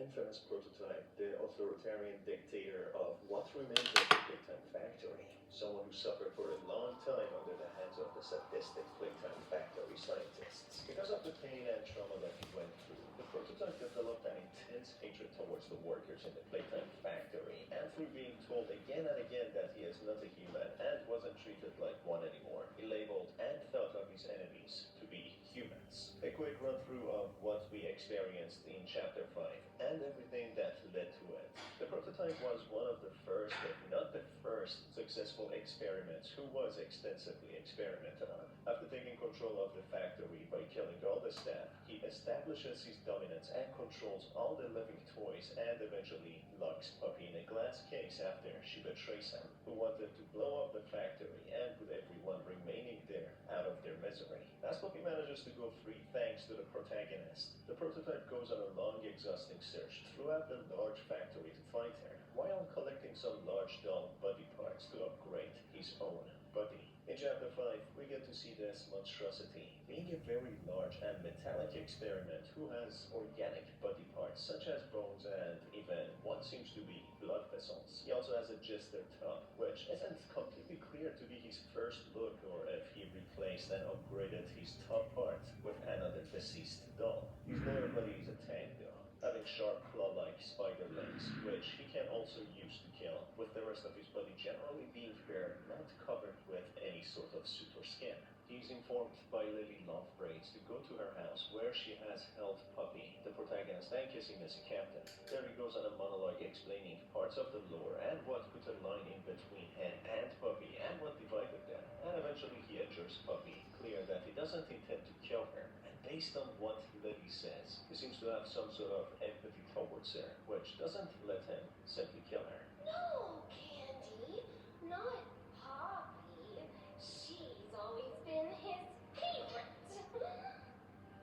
infamous prototype, the authoritarian dictator of what remains of the Playtime Factory. Someone who suffered for a long time under the hands of the sadistic Playtime Factory scientists. Because of the pain and trauma that he went through, the prototype developed an intense hatred towards the workers in the Playtime Factory, and through being told again and again that he is not a human and wasn't treated like one anymore, he labeled and thought of his enemies to be humans. A quick run through of what we experienced in Chapter 5 and everything that led to it. The prototype was one of the first, if not the first, successful experiments who was extensively experimented on. After taking control of the factory by killing all the staff, he establishes his dominance and controls all the living toys and eventually locks Puppy in a glass case after she betrays him, who wanted to blow up the factory and put everyone remaining there out of their misery. As Puppy manages to go free thanks to the protagonist, the prototype goes on a long, exhausting search throughout the large factory to find her, while collecting some large doll body parts to upgrade his own body. In Chapter 5, we get to see this monstrosity being a very large and metallic experiment who has organic body parts such as bones and even what seems to be blood vessels. He also has a jester top, which isn't completely clear to be his first look or if he replaced and upgraded his top part with another deceased doll. His lower body is a tank though, having sharp claw-like spider legs, which he can also use to kill, with the rest of his body generally being bare, not covered with any sort of suit or skin. He's informed by Lily Lovebraids to go to her house where she has held Puppy, the protagonist, and kissing as a captain. There he goes on a monologue explaining parts of the lore and what put a line in between him and Puppy and what divided them. And eventually he adjures Puppy, clear that he doesn't intend to kill her. And based on what Lily says, he seems to have some sort of empathy towards her, which doesn't let him simply kill her. No, Candy, not Poppy. She's always been his favorite.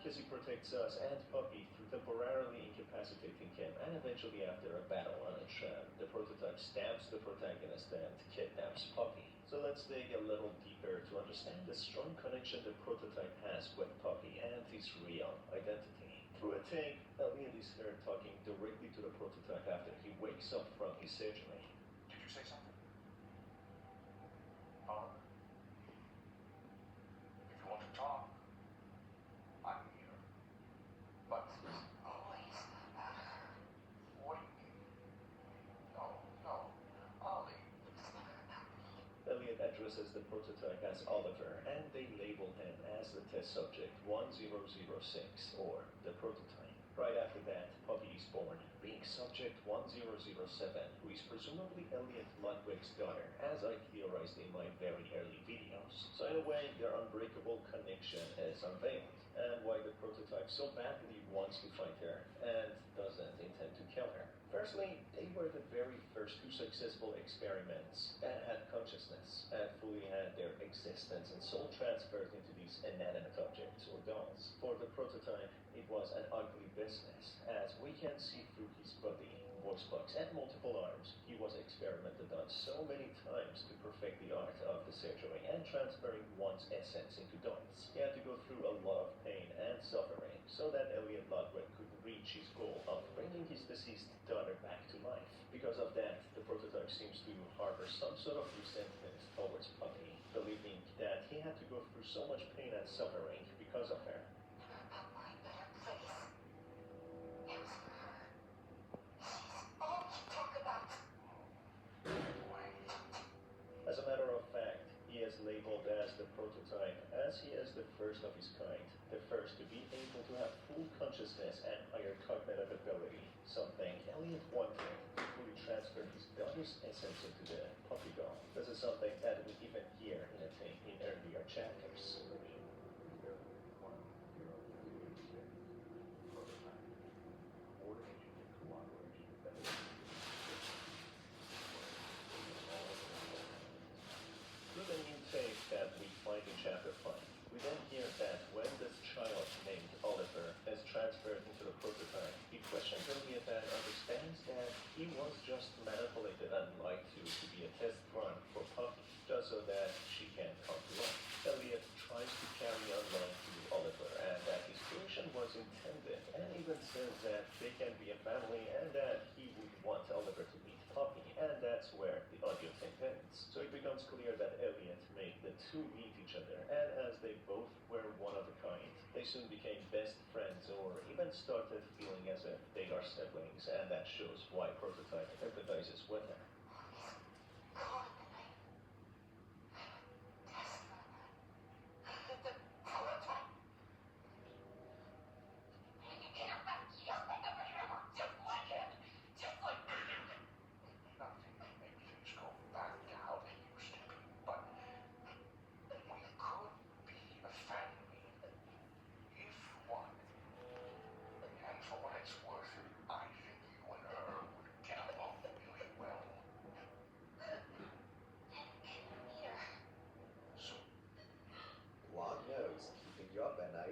Kizzy protects us and Puppy through temporarily incapacitating him, and eventually after a battle on a tram, the prototype stabs the protagonist and kidnaps Puppy. So let's dig a little deeper to understand the strong connection the prototype has with Puppy and his real identity. Through a tape, Elliot is heard talking directly to the prototype after he wakes up from his surgery. Did you say something? Oliver? If you want to talk, I'm here. But always. What do you mean? No, Ollie. Elliot addresses the prototype as Oliver, and they label him as the test subject 1006, or the prototype. Right after that, Puppy is born, being subject 1007, who is presumably Elliot Ludwig's daughter, as I theorized in my very early videos. So in a way, their unbreakable connection is unveiled, and why the prototype so badly wants to fight her and doesn't intend to kill her. Firstly, they were the very first two successful experiments that had consciousness and fully had their existence and soul transferred into these inanimate objects or dolls. For the prototype, it was an ugly business, as we can see through his body, voice box, and multiple arms. He was experimented on so many times to perfect the art of the surgery and transferring one's essence into dolls. He had to go through a lot of pain and suffering so that Elliot Ludwig could reach his goal of bringing his deceased daughter back to life. Because of that, the prototype seems to harbor some sort of resentment towards Puppy, believing that he had to go through so much pain and suffering because of her. As a matter of fact, he is labeled as the prototype, as he is the first of his kind, the first to be able to have full consciousness and higher cognitive ability, something Elliot wanted to fully transfer his daughter's essence into the Puppy doll. This is something that we even hear in a tape in earlier chapters. Through the new tape that we find in Chapter 5, we then hear that when this child named Oliver is transferred into the prototype, he questions Elliot and understands that he was just manipulated and lied to be a test run for Puppy, just so that she can come to life. Elliot tries to carry on lying to Oliver and that his creation was intended, and even says that they can be a family and started feeling as if they are siblings, and that shows why Prototype empathizes with her.